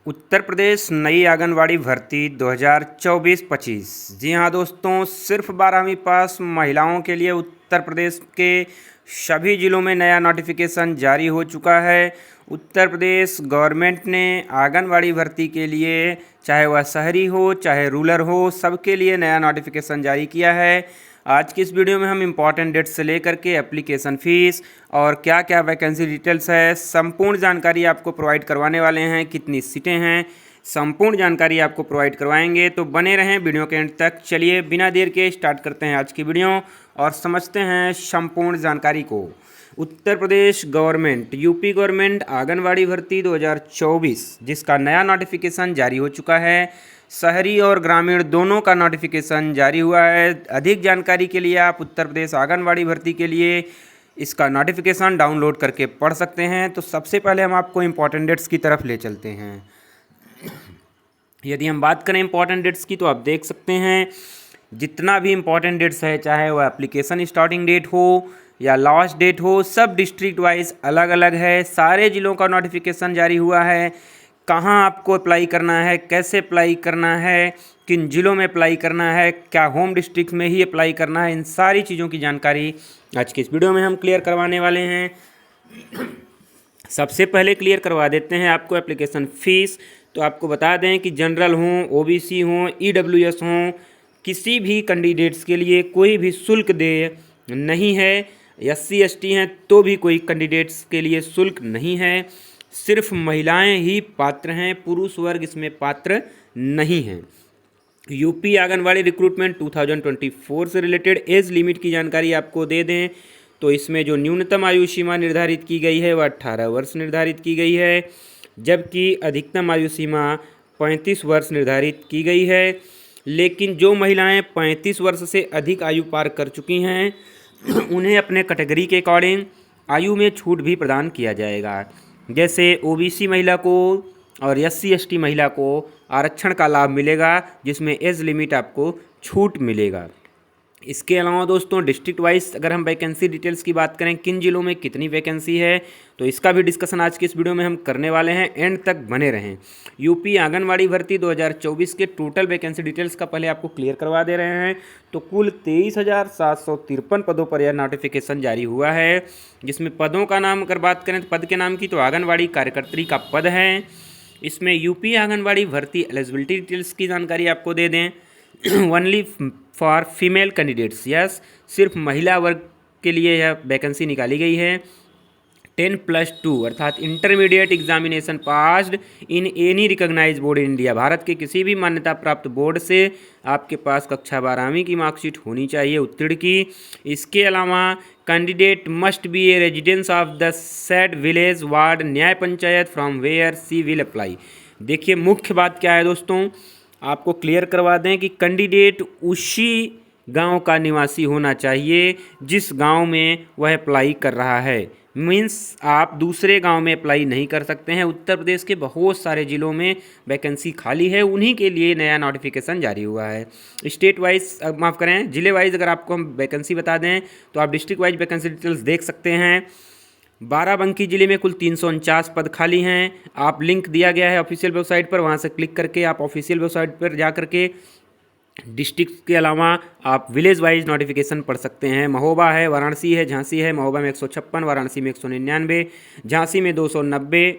उत्तर प्रदेश नई आंगनवाड़ी भर्ती 2024-25। जी हाँ दोस्तों, सिर्फ 12वीं पास महिलाओं के लिए उत्तर प्रदेश के सभी ज़िलों में नया नोटिफिकेशन जारी हो चुका है। उत्तर प्रदेश गवर्नमेंट ने आंगनवाड़ी भर्ती के लिए, चाहे वह शहरी हो चाहे रूरल हो, सबके लिए नया नोटिफिकेशन जारी किया है। आज की इस वीडियो में हम इम्पॉर्टेंट डेट्स से लेकर के एप्लीकेशन फ़ीस और क्या क्या वैकेंसी डिटेल्स है, संपूर्ण जानकारी आपको प्रोवाइड करवाने वाले हैं। कितनी सीटें हैं, संपूर्ण जानकारी आपको प्रोवाइड करवाएंगे, तो बने रहें वीडियो के एंड तक। चलिए बिना देर के स्टार्ट करते हैं आज की वीडियो और समझते हैं संपूर्ण जानकारी को। Uttar Pradesh government, UP government anganwadi भर्ती 2024, जिसका नया नोटिफिकेशन जारी हो चुका है। शहरी और ग्रामीण दोनों का नोटिफिकेशन जारी हुआ है। अधिक जानकारी के लिए आप उत्तर प्रदेश आंगनवाड़ी भर्ती के लिए इसका नोटिफिकेशन डाउनलोड करके पढ़ सकते हैं। तो सबसे पहले हम आपको इम्पॉर्टेंट डेट्स की तरफ ले चलते हैं। यदि हम बात करें इम्पॉर्टेंट डेट्स की, तो आप देख सकते हैं जितना भी इम्पॉर्टेंट डेट्स है, चाहे वह एप्लीकेशन स्टार्टिंग डेट हो या लास्ट डेट हो, सब डिस्ट्रिक्ट वाइज अलग अलग है। सारे ज़िलों का नोटिफिकेशन जारी हुआ है। कहाँ आपको अप्लाई करना है, कैसे अप्लाई करना है, किन ज़िलों में अप्लाई करना है, क्या होम डिस्ट्रिक्ट में ही अप्लाई करना है, इन सारी चीज़ों की जानकारी आज की इस वीडियो में हम क्लियर करवाने वाले हैं। सबसे पहले क्लियर करवा देते हैं आपको एप्लीकेशन फ़ीस। तो आपको बता दें कि जनरल हों, ओबीसी हों, ईडब्ल्यूएस हों, किसी भी कैंडिडेट्स के लिए कोई भी शुल्क देय नहीं है। एससी एसटी हैं तो भी कोई कैंडिडेट्स के लिए शुल्क नहीं है। सिर्फ महिलाएं ही पात्र हैं, पुरुष वर्ग इसमें पात्र नहीं हैं। यूपी आंगनवाड़ी रिक्रूटमेंट 2024 से रिलेटेड एज लिमिट की जानकारी आपको दे दें तो इसमें जो न्यूनतम आयु सीमा निर्धारित की गई है वह 18 वर्ष निर्धारित की गई है, जबकि अधिकतम आयु सीमा 35 वर्ष निर्धारित की गई है। लेकिन जो महिलाएं 35 वर्ष से अधिक आयु पार कर चुकी हैं उन्हें अपने कैटेगरी के अकॉर्डिंग आयु में छूट भी प्रदान किया जाएगा। जैसे ओबीसी महिला को और एससी एसटी महिला को आरक्षण का लाभ मिलेगा, जिसमें एज लिमिट आपको छूट मिलेगा। इसके अलावा दोस्तों डिस्ट्रिक्ट वाइज अगर हम वैकेंसी डिटेल्स की बात करें, किन जिलों में कितनी वैकेंसी है, तो इसका भी डिस्कशन आज की इस वीडियो में हम करने वाले हैं। एंड तक बने रहें। यूपी आंगनवाड़ी भर्ती 2024 के टोटल वैकेंसी डिटेल्स का पहले आपको क्लियर करवा दे रहे हैं। तो कुल 23,753 पदों पर यह नोटिफिकेशन जारी हुआ है, जिसमें पदों का नाम अगर बात करें तो पद के नाम की, तो आंगनवाड़ी कार्यकर्त्री का पद है। इसमें यूपी आंगनवाड़ी भर्ती एलिजिबिलिटी डिटेल्स की जानकारी आपको दे दें। Only for female candidates, yes, सिर्फ महिला वर्ग के लिए यह वैकेंसी निकाली गई है। 10+2 अर्थात intermediate examination passed in any recognise board in India, Bharat के किसी भी मान्यता प्राप्त बोर्ड से आपके पास कक्षा 12वीं की मार्कशीट होनी चाहिए उत्तीर्ण की। इसके अलावा candidate must be a residence of the said village ward nyay panchayat from where she will apply. देखिए मुख्य बात क्या है दोस्तों, आपको क्लियर करवा दें कि कैंडिडेट उसी गांव का निवासी होना चाहिए जिस गांव में वह अप्लाई कर रहा है। मीन्स आप दूसरे गांव में अप्लाई नहीं कर सकते हैं। उत्तर प्रदेश के बहुत सारे ज़िलों में वैकेंसी खाली है, उन्हीं के लिए नया नोटिफिकेशन जारी हुआ है। स्टेट वाइज माफ़ करें, ज़िले वाइज अगर आपको हम वैकेंसी बता दें तो आप डिस्ट्रिक्ट वाइज वैकेंसी डिटेल्स देख सकते हैं। बाराबंकी जिले में कुल 349 पद खाली हैं। आप लिंक दिया गया है ऑफिशियल वेबसाइट पर, वहां से क्लिक करके आप ऑफिशियल वेबसाइट पर जा करके डिस्ट्रिक्ट के अलावा आप विलेज वाइज नोटिफिकेशन पढ़ सकते हैं। महोबा है, वाराणसी है, झांसी है। महोबा में 156, वाराणसी में 199, झांसी में 290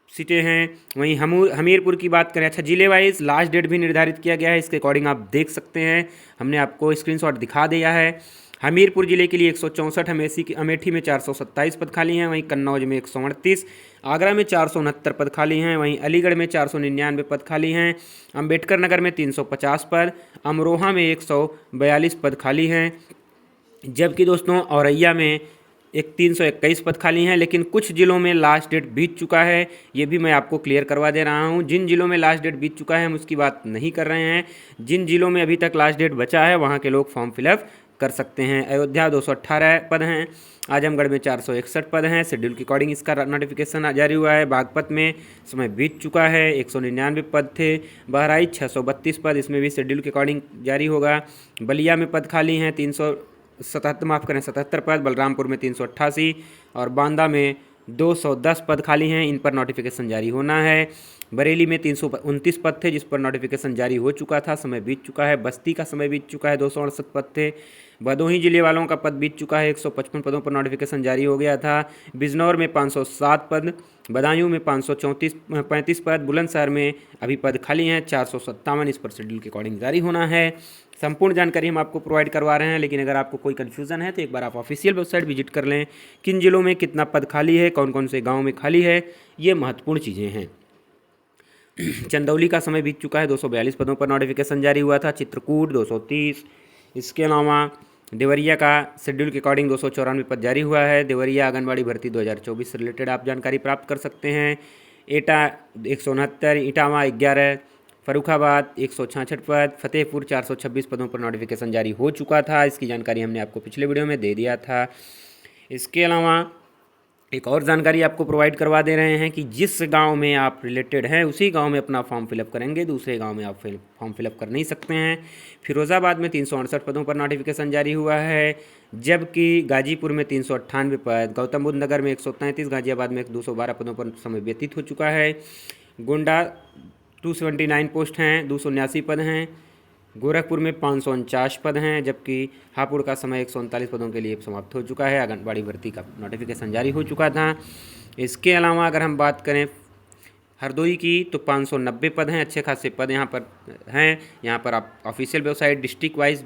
सीटें हैं। वहीं हमीरपुर की बात करें, अच्छा जिले वाइज लास्ट डेट भी निर्धारित किया गया है, इसके अकॉर्डिंग आप देख सकते हैं, हमने आपको स्क्रीनशॉट दिखा दिया है। हमीरपुर जिले के लिए 164, अमेठी में 427 पद खाली हैं। वहीं कन्नौज में 138, आगरा में 469 पद खाली हैं। वहीं अलीगढ़ में 499 पद खाली हैं। अम्बेडकर नगर में 350 पद, अमरोहा में 142 पद खाली हैं। जबकि दोस्तों औरैया में 321 पद खाली हैं। लेकिन कुछ ज़िलों में लास्ट डेट बीत चुका है, ये भी मैं आपको क्लियर करवा दे रहा हूँ। जिन ज़िलों में लास्ट डेट बीत चुका है हम उसकी बात नहीं कर रहे हैं। जिन ज़िलों में अभी तक लास्ट डेट बचा है वहाँ के लोग फॉर्म फिलअप कर सकते हैं। अयोध्या 218 पद हैं। आजमगढ़ में 461 पद हैं। शेड्यूल के अकॉर्डिंग इसका नोटिफिकेशन जारी हुआ है। बागपत में समय बीत चुका है, 199 पद थे। बहराइच 632 पद, इसमें भी शेड्यूल के अकॉर्डिंग जारी होगा। बलिया में पद खाली हैं 377 पद। बलरामपुर में 388 और बांदा में 210 पद खाली हैं, इन पर नोटिफिकेशन जारी होना है। बरेली में 329 पद थे जिस पर नोटिफिकेशन जारी हो चुका था, समय बीत चुका है। बस्ती का समय बीत चुका है, 268 पद थे। भदोही जिले वालों का पद बीत चुका है, 155 पदों पर नोटिफिकेशन जारी हो गया था। बिजनौर में 507 पद, बदायूं में 535 पद, बुलंदशहर में अभी पद खाली हैं 457, इस पर शेड्यूल के अकॉर्डिंग जारी होना है। संपूर्ण जानकारी हम आपको प्रोवाइड करवा रहे हैं, लेकिन अगर आपको कोई कन्फ्यूज़न है तो एक बार आप ऑफिशियल वेबसाइट विजिट कर लें। किन जिलों में कितना पद खाली है, कौन कौन से गाँव में खाली है, ये महत्वपूर्ण चीज़ें हैं। चंदौली का समय बीत चुका है, 242 पदों पर नोटिफिकेशन जारी हुआ था। चित्रकूट 230, इसके अलावा देवरिया का शेड्यूल के अकॉर्डिंग 294 पद जारी हुआ है। देवरिया आंगनबाड़ी भर्ती 2024 से रिलेटेड आप जानकारी प्राप्त कर सकते हैं। एटा 169, इटावा 11, फरुखाबाद 166 पद, फतेहपुर 426 पदों पर नोटिफिकेशन जारी हो चुका था। इसकी जानकारी हमने आपको पिछले वीडियो में दे दिया था। इसके अलावा एक और जानकारी आपको प्रोवाइड करवा दे रहे हैं कि जिस गांव में आप रिलेटेड हैं उसी गांव में अपना फॉर्म फिलअप करेंगे, दूसरे गांव में आप फॉर्म फिलअप कर नहीं सकते हैं। फिरोज़ाबाद में 368 पदों पर नोटिफिकेशन जारी हुआ है, जबकि गाजीपुर में 398 पद, गौतम बुद्ध नगर में 133, गाजियाबाद में 212 पदों पर समय व्यतीत हो चुका है। गोंडा 279 पोस्ट हैं, 279 पद हैं। गोरखपुर में 549 पद हैं, जबकि हापुड़ का समय 139 पदों के लिए समाप्त हो चुका है। आंगनबाड़ी भर्ती का नोटिफिकेशन जारी हो चुका था। इसके अलावा अगर हम बात करें हरदोई की तो 590 पद हैं, अच्छे खासे पद यहाँ पर हैं। यहाँ पर आप ऑफिशियल वेबसाइट डिस्ट्रिक्ट वाइज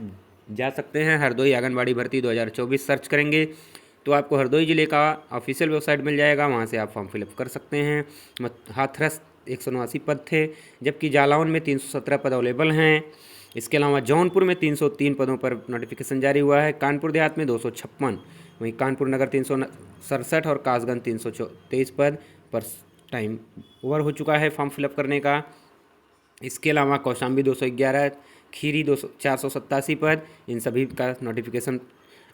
जा सकते हैं। हरदोई आंगनबाड़ी भर्ती 2024 सर्च करेंगे तो आपको हरदोई ज़िले का ऑफिशियल वेबसाइट मिल जाएगा, वहाँ से आप फॉर्म फिलअप कर सकते हैं। हाथरस 179 पद थे, जबकि जालौन में 317 पद अवेलेबल हैं। इसके अलावा जौनपुर में 303 पदों पर नोटिफिकेशन जारी हुआ है। कानपुर देहात में 256, वहीं कानपुर नगर 367 और कासगंज 323 पद पर टाइम ओवर हो चुका है फॉर्म फिलअप करने का। इसके अलावा कौशाम्बी 211, खीरी 487 पद, इन सभी का नोटिफिकेशन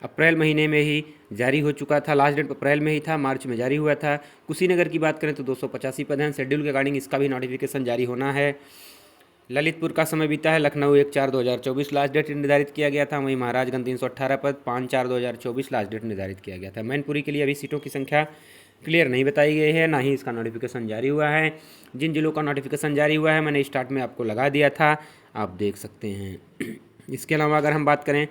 अप्रैल महीने में ही जारी हो चुका था। लास्ट डेट अप्रैल में ही था, मार्च में जारी हुआ था। कुशीनगर की बात करें तो 285 पद हैं। शेड्यूल के अकॉर्डिंग इसका भी नोटिफिकेशन जारी होना है। ललितपुर का समय बीता है, लखनऊ 1/4/2024 लास्ट डेट निर्धारित किया गया था। वहीं महाराजगंज 318 पद, 5/4/2024 लास्ट डेट निर्धारित किया गया था। मैनपुरी के लिए अभी सीटों की संख्या क्लियर नहीं बताई गई है, ना ही इसका नोटिफिकेशन जारी हुआ है। जिन जिलों का नोटिफिकेशन जारी हुआ है मैंने स्टार्ट में आपको लगा दिया था, आप देख सकते हैं। इसके अलावा अगर हम बात करें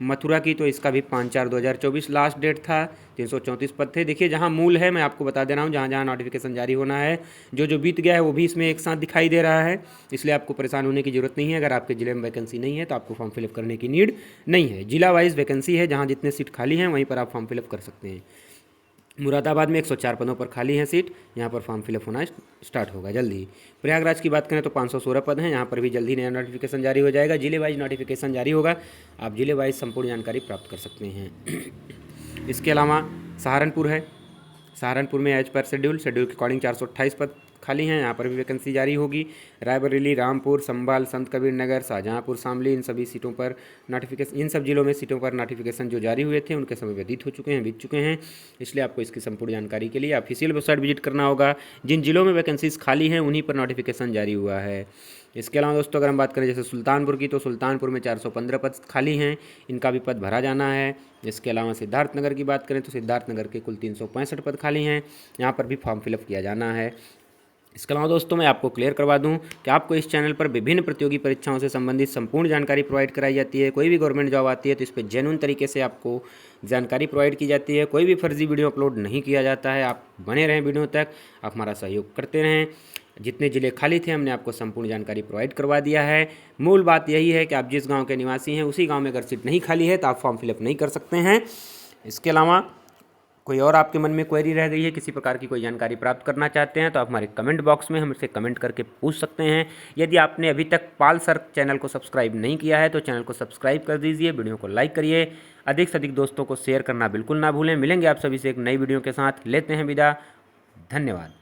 मथुरा की तो इसका भी 5/4/2024 लास्ट डेट था। 334 पद थे। देखिए जहाँ मूल है मैं आपको बता दे रहा हूँ, जहाँ जहाँ नोटिफिकेशन जारी होना है, जो बीत गया है वो भी इसमें एक साथ दिखाई दे रहा है, इसलिए आपको परेशान होने की जरूरत नहीं है। अगर आपके ज़िले में वैकेंसी नहीं है तो आपको फॉर्म फिलअप करने की नीड नहीं है। जिला वाइज वैकेंसी है, जहाँ जितने सीट खाली हैं वहीं पर आप फॉर्म फिलअप कर सकते हैं। मुरादाबाद में 104 पदों पर खाली हैं सीट, यहाँ पर फॉर्म फिलअप होना स्टार्ट होगा जल्द ही। प्रयागराज की बात करें तो 516 पद हैं, यहाँ पर भी जल्द ही नया नोटिफिकेशन जारी हो जाएगा। जिले वाइज नोटिफिकेशन जारी होगा, आप जिले वाइज संपूर्ण जानकारी प्राप्त कर सकते हैं। इसके अलावा सहारनपुर है, सहारनपुर में एज पर शेड्यूल के अकॉर्डिंग 428 पद खाली हैं, यहाँ पर भी वैकेंसी जारी होगी। रायबरेली, रामपुर, संभाल, संत कबीर नगर, शाहजहाँपुर, शामली, इन सभी सीटों पर नोटिफिकेशन, इन सब जिलों में सीटों पर नोटिफिकेशन जो जारी हुए थे उनके समय व्यतीत हो चुके हैं, बीत चुके हैं, इसलिए आपको इसकी संपूर्ण जानकारी के लिए ऑफिशियल वेबसाइट विजिट करना होगा। जिन जिलों में वैकेंसीज खाली हैं उन्हीं पर नोटिफिकेशन जारी हुआ है। इसके अलावा दोस्तों अगर हम बात करें जैसे सुल्तानपुर की तो सुल्तानपुर में 415 पद खाली हैं, इनका भी पद भरा जाना है। इसके अलावा सिद्धार्थनगर की बात करें तो सिद्धार्थनगर के कुल 365 पद खाली हैं, यहाँ पर भी फॉर्म फिलअप किया जाना है। इसके अलावा दोस्तों मैं आपको क्लियर करवा दूं कि आपको इस चैनल पर विभिन्न प्रतियोगी परीक्षाओं से संबंधित संपूर्ण जानकारी प्रोवाइड कराई जाती है। कोई भी गवर्नमेंट जॉब आती है तो इस पर जेन्युइन तरीके से आपको जानकारी प्रोवाइड की जाती है। कोई भी फर्जी वीडियो अपलोड नहीं किया जाता है। आप बने रहें वीडियो तक, आप हमारा सहयोग करते रहें। जितने ज़िले खाली थे हमने आपको संपूर्ण जानकारी प्रोवाइड करवा दिया है। मूल बात यही है कि आप जिस गाँव के निवासी हैं उसी गाँव में अगर सीट नहीं खाली है तो आप फॉर्म फिलअप नहीं कर सकते हैं। इसके अलावा कोई और आपके मन में क्वेरी रह गई है, किसी प्रकार की कोई जानकारी प्राप्त करना चाहते हैं तो आप हमारे कमेंट बॉक्स में हमसे कमेंट करके पूछ सकते हैं। यदि आपने अभी तक पाल सर चैनल को सब्सक्राइब नहीं किया है तो चैनल को सब्सक्राइब कर दीजिए, वीडियो को लाइक करिए, अधिक से अधिक दोस्तों को शेयर करना बिल्कुल ना भूलें। मिलेंगे आप सभी से एक नई वीडियो के साथ, लेते हैं विदा, धन्यवाद।